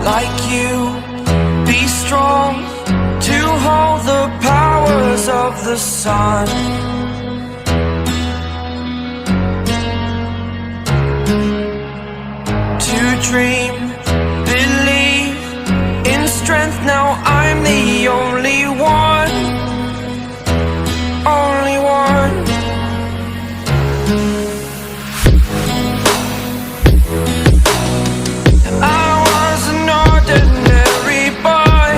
like you, be strong to hold the powers of the sun. To dream, believe in strength. Now I'm the only one, only one. I was an ordinary boy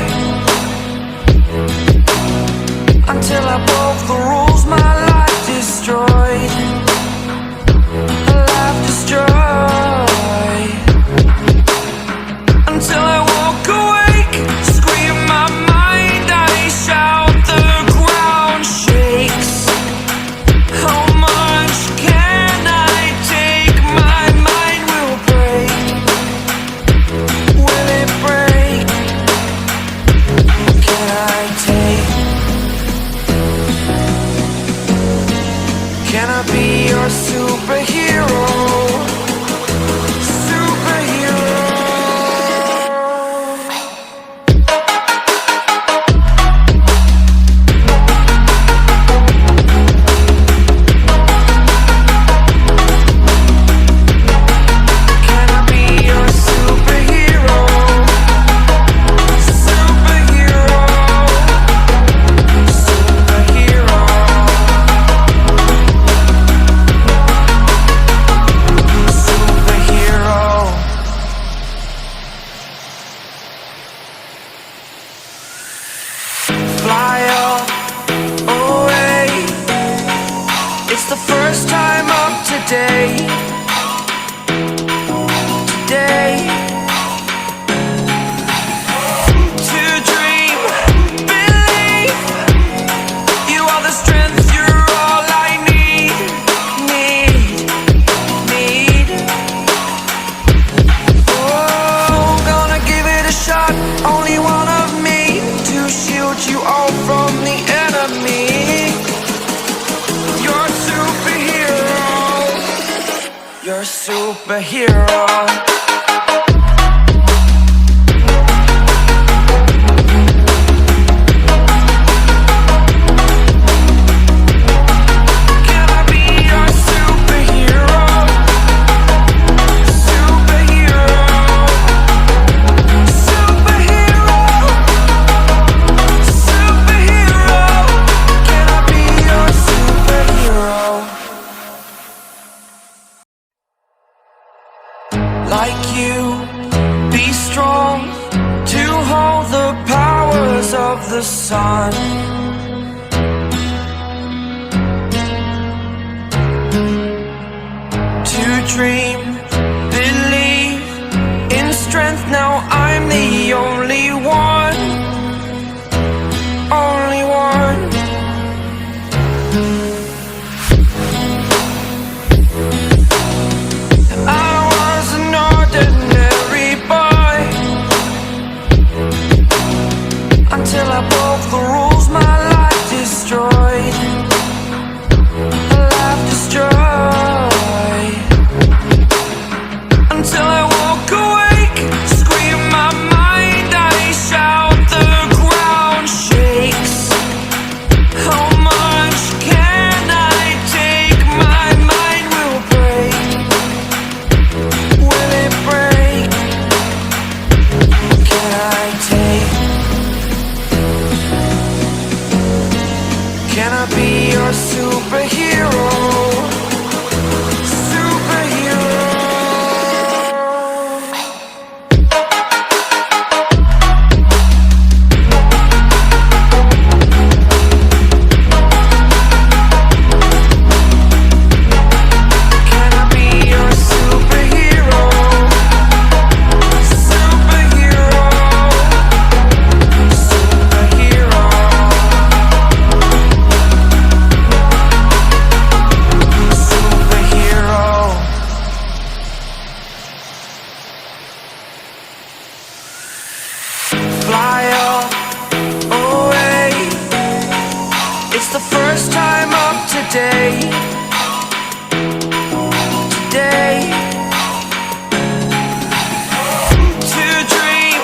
until I broke the rules. My life destroyed, life destroyed. Until I woke awake, scream my mind, I shout, the ground shakes. How much can I take? My mind will break. Will it break? Can I take? Can I be your superhero? Fly up, away. It's the first time of today. Today. To dream, believe. You are the strength, you're all I need. Oh, gonna give it a shot. Only one of me to shield you all from the enemy. You're a superhero. You're a superhero. Can I be your superhero? Superhero. Superhero. Superhero. Can I be your superhero? Like you, be strong to hold the powers of the sun. To dream, believe in strength. Now I'm the only one, only one. I was an ordinary boy until I broke the rules. My life destroyed, life destroyed. Until I woke awake, scream my mind, I shout, the ground shakes. How much can I take? My mind will break. Will it break? Can I take? Can I be your superhero? Superhero. Can I be your superhero? Superhero. Superhero. Fly up, away. It's the first time of today. Today. To dream,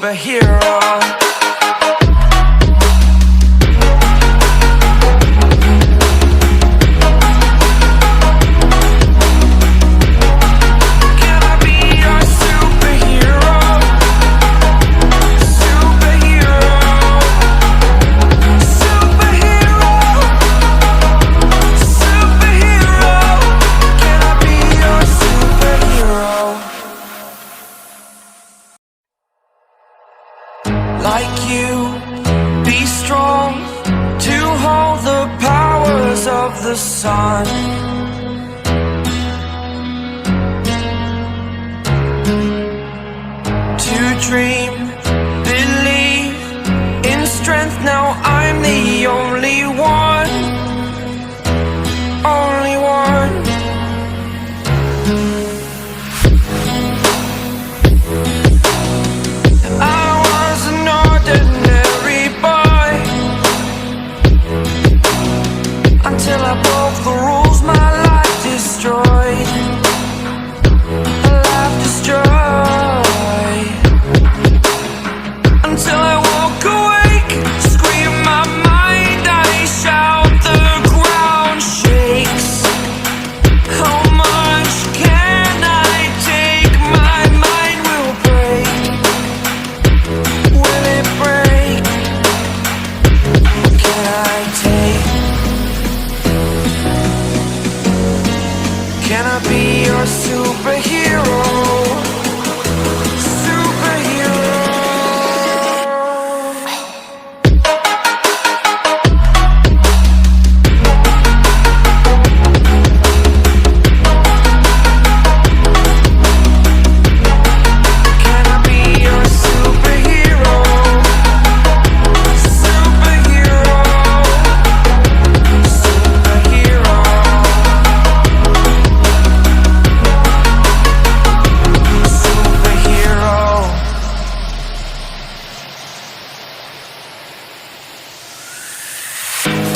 superhero. Like you, be strong to hold the powers of the sun. To dream, believe in strength. Now I'm the only one, only one. Until I broke the rules, my life destroyed. A life destroyed. Until I woke awake, scream my mind, I shout, the ground shakes. How much can I take? My mind will break. Will it break? What can I take? Can I be your superhero? Superhero. Can I be your superhero? Superhero. Superhero.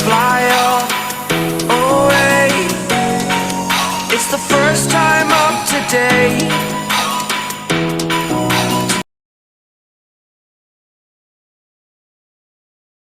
Fly away. It's the first time of today.